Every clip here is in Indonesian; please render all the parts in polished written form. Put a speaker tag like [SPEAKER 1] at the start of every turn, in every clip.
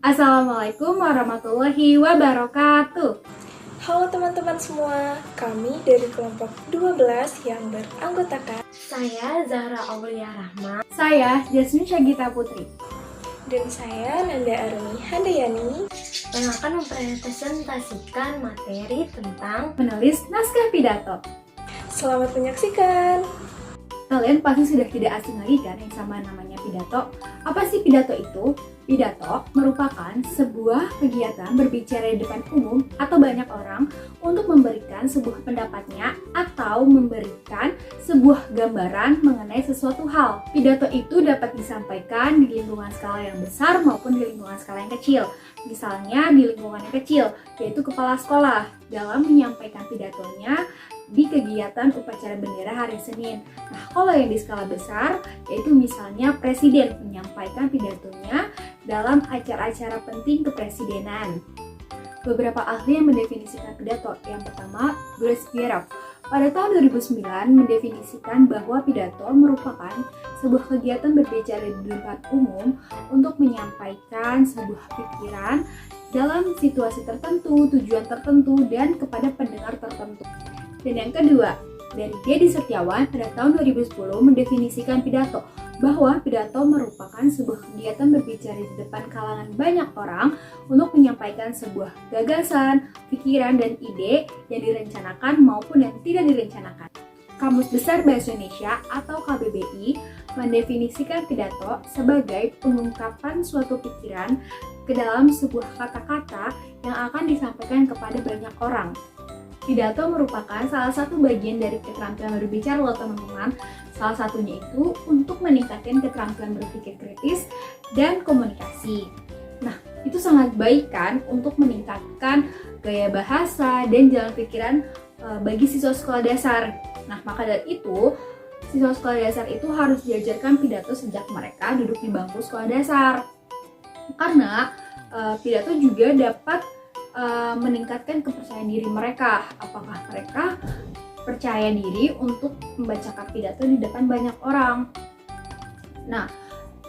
[SPEAKER 1] Assalamualaikum warahmatullahi wabarakatuh.
[SPEAKER 2] Halo teman-teman semua, kami dari kelompok 12 yang beranggotakan
[SPEAKER 3] Saya Zahra Aulia Rahma.
[SPEAKER 1] Saya Jasmine Syagita Putri.
[SPEAKER 2] dan saya Nanda Aruni Handayani
[SPEAKER 3] Yang akan mempresentasikan materi tentang
[SPEAKER 1] Menulis naskah pidato.
[SPEAKER 2] Selamat menyaksikan.
[SPEAKER 1] Kalian pasti sudah tidak asing lagi kan yang sama namanya pidato. Apa sih pidato itu? Pidato merupakan sebuah kegiatan berbicara di depan umum atau banyak orang untuk memberikan sebuah pendapatnya atau memberikan sebuah gambaran mengenai sesuatu hal. Pidato itu dapat disampaikan di lingkungan skala yang besar maupun di lingkungan skala yang kecil. Misalnya di lingkungan yang kecil, yaitu kepala sekolah dalam menyampaikan pidatonya di kegiatan upacara bendera hari Senin. Nah, kalau yang di skala besar, yaitu misalnya presiden menyampaikan pidatonya dalam acara-acara penting kepresidenan. Beberapa ahli yang mendefinisikan pidato. Yang pertama, Grace Pierre. Pada tahun 2009 mendefinisikan bahwa pidato merupakan sebuah kegiatan berbicara di depan umum untuk menyampaikan sebuah pikiran dalam situasi tertentu, tujuan tertentu, dan kepada pendengar tertentu. Dan yang kedua, dari Dedi Setiawan pada tahun 2010 mendefinisikan pidato bahwa pidato merupakan sebuah kegiatan berbicara di depan kalangan banyak orang untuk menyampaikan sebuah gagasan, pikiran, dan ide yang direncanakan maupun yang tidak direncanakan. Kamus Besar Bahasa Indonesia atau KBBI mendefinisikan pidato sebagai pengungkapan suatu pikiran ke dalam sebuah kata-kata yang akan disampaikan kepada banyak orang. Pidato merupakan salah satu bagian dari keterampilan berbicara loh teman-teman. Salah satunya itu untuk meningkatkan keterampilan berpikir kritis dan komunikasi. Nah, itu sangat baik kan untuk meningkatkan gaya bahasa dan jalan pikiran bagi siswa sekolah dasar. Nah, maka dari itu, siswa sekolah dasar itu harus diajarkan pidato sejak mereka duduk di bangku sekolah dasar. Karena pidato juga dapat meningkatkan kepercayaan diri mereka. Apakah mereka percaya diri untuk membacakan pidato di depan banyak orang? Nah,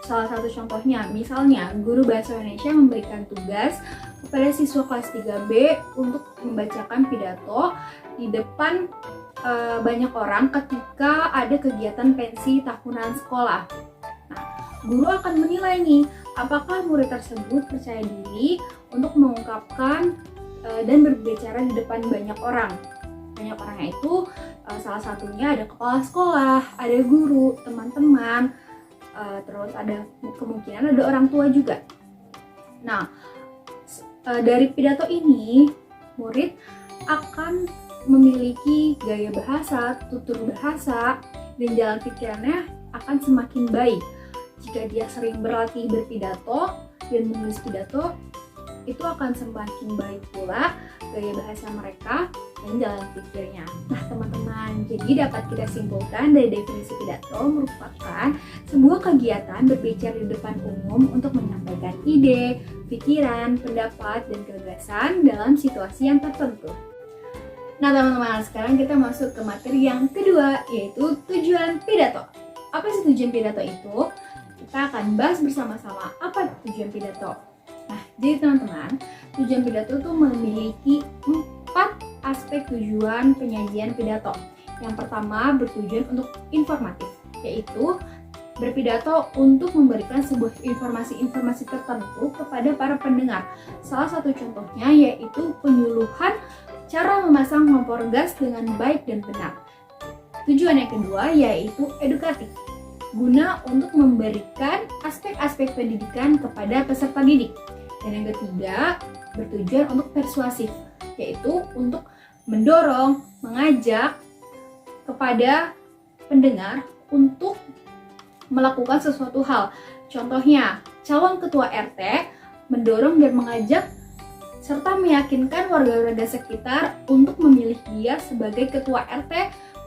[SPEAKER 1] salah satu contohnya, misalnya guru bahasa Indonesia memberikan tugas kepada siswa kelas 3B untuk membacakan pidato di depan banyak orang ketika ada kegiatan pensi tahunan sekolah. Nah, guru akan menilai nih, apakah murid tersebut percaya diri untuk mengungkapkan dan berbicara di depan banyak orang. Banyak orangnya itu salah satunya ada kepala sekolah, ada guru, teman-teman, terus ada kemungkinan ada orang tua juga. Nah, dari pidato ini murid akan memiliki gaya bahasa, tutur bahasa, dan jalan pikirannya akan semakin baik. Jika dia sering berlatih berpidato dan menulis pidato, itu akan semakin baik pula gaya bahasa mereka dan jalan pikirnya. Nah teman-teman, jadi dapat kita simpulkan dari definisi pidato merupakan sebuah kegiatan berbicara di depan umum untuk menyampaikan ide, pikiran, pendapat, dan gagasan dalam situasi yang tertentu. Nah teman-teman, sekarang kita masuk ke materi yang kedua, yaitu tujuan pidato. Apa sih tujuan pidato itu? Kita akan bahas bersama-sama apa tujuan pidato. Nah, jadi teman-teman, tujuan pidato itu memiliki 4 aspek tujuan penyajian pidato. Yang pertama bertujuan untuk informatif, yaitu berpidato untuk memberikan sebuah informasi-informasi tertentu kepada para pendengar. Salah satu contohnya yaitu penyuluhan cara memasang kompor gas dengan baik dan benar. Tujuan yang kedua yaitu edukatif, guna untuk memberikan aspek-aspek pendidikan kepada peserta didik. Dan yang ketiga, bertujuan untuk persuasif, yaitu untuk mendorong, mengajak kepada pendengar untuk melakukan sesuatu hal. Contohnya, calon ketua RT mendorong dan mengajak serta meyakinkan warga-warga sekitar untuk memilih dia sebagai ketua RT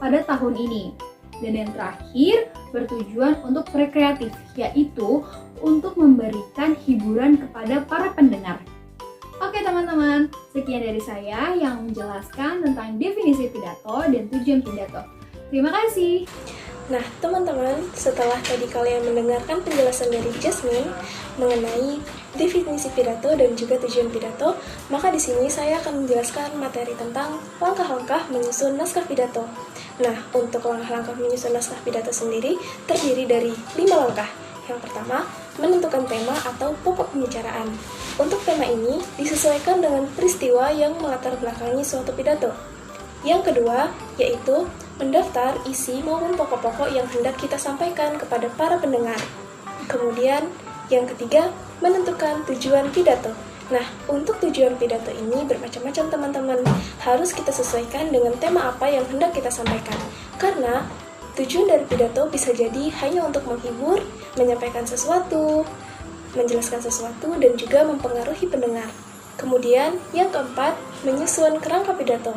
[SPEAKER 1] pada tahun ini. Dan yang terakhir, bertujuan untuk rekreatif, yaitu untuk memberikan hiburan kepada para pendengar. Oke teman-teman, sekian dari saya yang menjelaskan tentang definisi pidato dan tujuan pidato. Terima kasih.
[SPEAKER 2] Nah, teman-teman, setelah tadi kalian mendengarkan penjelasan dari Jasmine mengenai definisi pidato dan juga tujuan pidato, maka di sini saya akan menjelaskan materi tentang langkah-langkah menyusun naskah pidato. Nah, untuk langkah-langkah menyusun naskah pidato sendiri terdiri dari 5 langkah. Yang pertama, menentukan tema atau pokok pembicaraan. Untuk tema ini disesuaikan dengan peristiwa yang melatar belakangi suatu pidato. Yang kedua, yaitu mendaftar isi maupun pokok-pokok yang hendak kita sampaikan kepada para pendengar. Kemudian, yang ketiga, menentukan tujuan pidato. Nah, untuk tujuan pidato ini bermacam-macam teman-teman. Harus kita sesuaikan dengan tema apa yang hendak kita sampaikan. Karena tujuan dari pidato bisa jadi hanya untuk menghibur, menyampaikan sesuatu, menjelaskan sesuatu, dan juga mempengaruhi pendengar. Kemudian, yang keempat, menyusun kerangka pidato.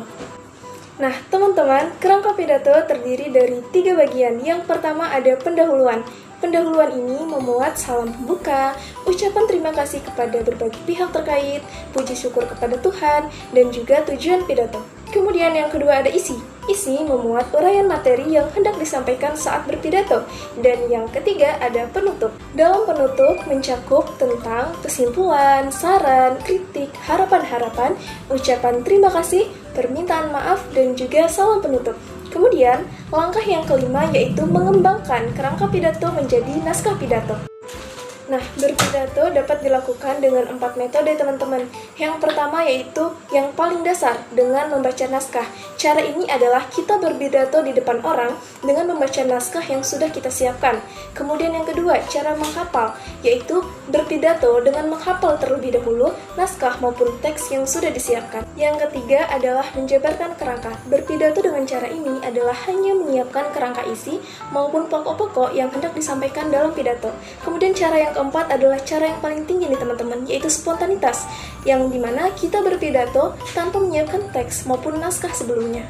[SPEAKER 2] Nah, teman-teman, kerangka pidato terdiri dari 3 bagian. Yang pertama ada pendahuluan. Pendahuluan ini memuat salam pembuka, ucapan terima kasih kepada berbagai pihak terkait, puji syukur kepada Tuhan, dan juga tujuan pidato. Kemudian yang kedua ada isi. Isi memuat uraian materi yang hendak disampaikan saat berpidato. Dan yang ketiga ada penutup. Dalam penutup mencakup tentang kesimpulan, saran, kritik, harapan-harapan, ucapan terima kasih, permintaan maaf, dan juga salam penutup. Kemudian, langkah yang kelima yaitu mengembangkan kerangka pidato menjadi naskah pidato. Nah, berpidato dapat dilakukan dengan 4 metode teman-teman. Yang pertama yaitu yang paling dasar dengan membaca naskah. Cara ini adalah kita berpidato di depan orang dengan membaca naskah yang sudah kita siapkan. Kemudian yang kedua, cara menghafal, yaitu berpidato dengan menghafal terlebih dahulu naskah maupun teks yang sudah disiapkan. Yang ketiga adalah menjabarkan kerangka. Berpidato dengan cara ini adalah hanya menyiapkan kerangka isi maupun pokok-pokok yang hendak disampaikan dalam pidato. Kemudian cara yang keempat adalah cara yang paling tinggi nih teman-teman, yaitu spontanitas, yang dimana kita berpidato tanpa menyiapkan teks maupun naskah sebelumnya.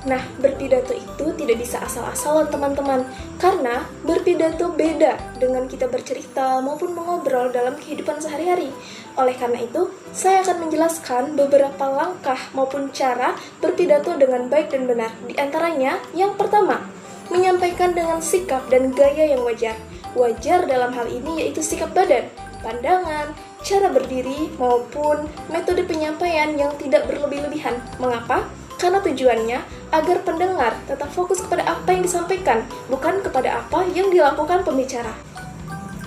[SPEAKER 2] Nah, berpidato itu tidak bisa asal-asalan teman-teman, karena berpidato beda dengan kita bercerita maupun mengobrol dalam kehidupan sehari-hari. Oleh karena itu, saya akan menjelaskan beberapa langkah maupun cara berpidato dengan baik dan benar. Di antaranya, yang pertama, menyampaikan dengan sikap dan gaya yang wajar. Wajar dalam hal ini yaitu sikap badan, pandangan, cara berdiri, maupun metode penyampaian yang tidak berlebih-lebihan. Mengapa? Karena tujuannya agar pendengar tetap fokus kepada apa yang disampaikan, bukan kepada apa yang dilakukan pembicara.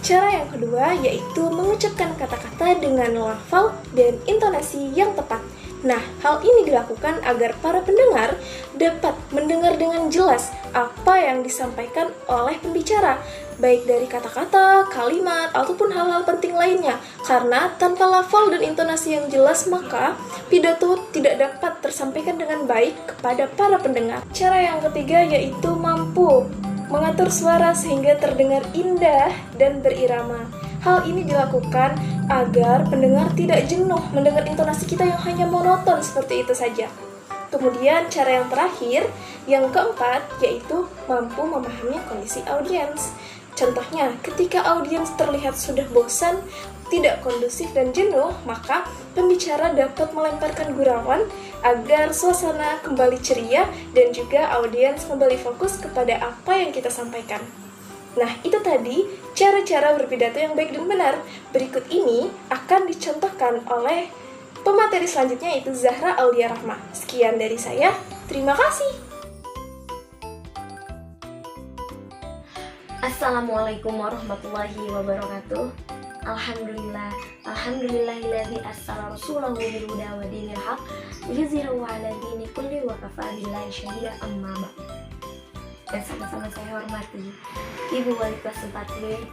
[SPEAKER 2] Cara yang kedua yaitu mengucapkan kata-kata dengan lafal dan intonasi yang tepat. Nah, hal ini dilakukan agar para pendengar dapat mendengar dengan jelas apa yang disampaikan oleh pembicara, baik dari kata-kata, kalimat, ataupun hal-hal penting lainnya. Karena tanpa lafal dan intonasi yang jelas, maka pidato tidak dapat tersampaikan dengan baik kepada para pendengar. Cara yang ketiga yaitu mampu mengatur suara sehingga terdengar indah dan berirama. Hal ini dilakukan agar pendengar tidak jenuh mendengar intonasi kita yang hanya monoton seperti itu saja. Kemudian cara yang terakhir, yang keempat, yaitu mampu memahami kondisi audiens. Contohnya, ketika audiens terlihat sudah bosan, tidak kondusif dan jenuh, maka pembicara dapat melemparkan gurauan agar suasana kembali ceria dan juga audiens kembali fokus kepada apa yang kita sampaikan. Nah, itu tadi cara-cara berpidato yang baik dan benar. Berikut ini akan dicontohkan oleh pemateri selanjutnya yaitu Zahra Aulia Rahma. Sekian dari saya, terima kasih.
[SPEAKER 3] Assalamualaikum warahmatullahi wabarakatuh. Alhamdulillahilladzi arsala rasulahu bil huda wa dinil haq liyuzhirahu 'ala dini kulli wa kafa billahi shahida amma ba'd. Dan sama-sama saya hormati Ibu Wali Kelas 4B,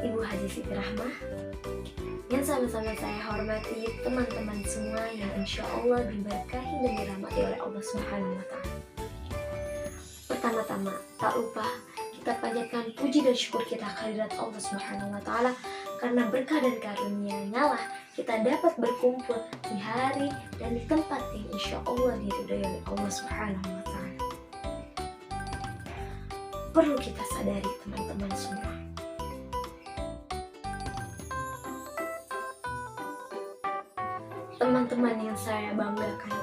[SPEAKER 3] Ibu Haji Siti Rahmah. Yang sama-sama saya hormati teman-teman semua yang insya Allah diberkahi dan dirahmati oleh Allah Subhanahu wa Ta'ala. Pertama-tama, tak lupa kita panjatkan puji dan syukur kita kehadirat Allah Subhanahu wa Ta'ala, karena berkah dan karunia-Nya lah kita dapat berkumpul di hari dan di tempat yang insya Allah diridhai oleh Allah Subhanahu wa Ta'ala. Perlu kita sadari teman-teman semua, teman-teman yang saya banggakan,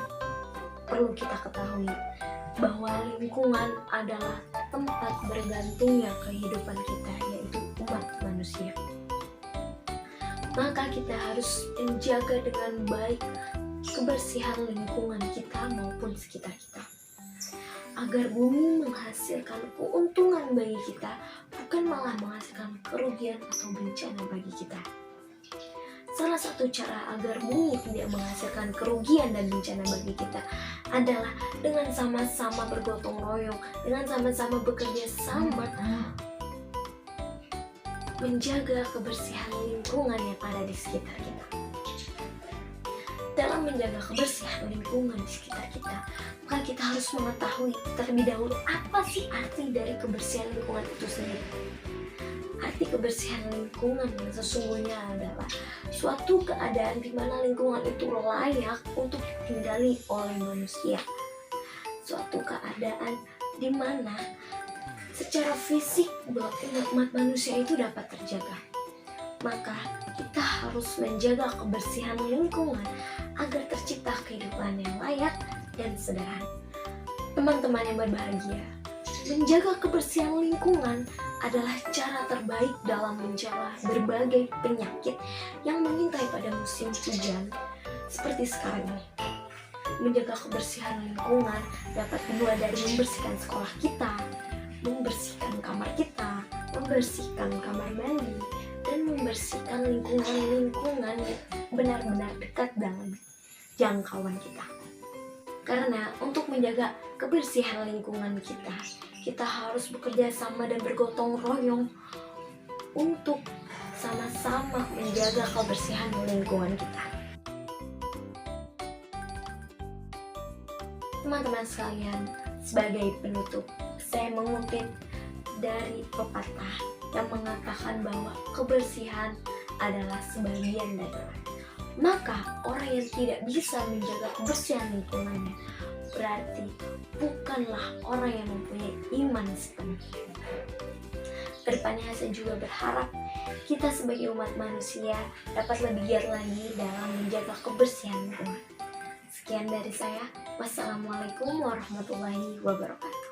[SPEAKER 3] perlu kita ketahui bahwa lingkungan adalah tempat bergantungnya kehidupan kita, yaitu umat manusia. Maka kita harus menjaga dengan baik kebersihan lingkungan kita maupun sekitar kita, agar bumi menghasilkan keuntungan bagi kita, bukan malah menghasilkan kerugian atau bencana bagi kita. Salah satu cara agar bumi tidak menghasilkan kerugian dan bencana bagi kita adalah dengan sama-sama bergotong royong, dengan sama-sama bekerja sama menjaga kebersihan lingkungan yang ada di sekitar kita. Dalam menjaga kebersihan lingkungan di sekitar kita, maka kita harus mengetahui terlebih dahulu apa sih arti dari kebersihan lingkungan itu sendiri. Arti kebersihan lingkungan yang sesungguhnya adalah suatu keadaan di mana lingkungan itu layak untuk ditinggali oleh manusia. Suatu keadaan di mana secara fisik umat manusia itu dapat terjaga. Maka kita harus menjaga kebersihan lingkungan agar tercipta kehidupan yang layak dan sederhana. Teman-teman yang berbahagia, menjaga kebersihan lingkungan adalah cara terbaik dalam mencegah berbagai penyakit yang mengintai pada musim hujan seperti sekarang ini. Menjaga kebersihan lingkungan dapat dimulai dari membersihkan sekolah kita, membersihkan kamar kita, membersihkan kamar mandi, dan membersihkan lingkungan yang benar-benar dekat dalam jangkauan kita. Karena untuk menjaga kebersihan lingkungan kita harus bekerja sama dan bergotong royong untuk sama-sama menjaga kebersihan lingkungan kita. Teman-teman sekalian, sebagai penutup, saya mengutip dari pepatah yang mengatakan bahwa kebersihan adalah sebagian dari iman. Maka orang yang tidak bisa menjaga kebersihan lingkungannya berarti bukanlah orang yang mempunyai iman sepenuhnya. Kedepannya saya juga berharap kita sebagai umat manusia dapat lebih giat lagi dalam menjaga kebersihan lingkungan. Sekian dari saya. Wassalamualaikum warahmatullahi wabarakatuh.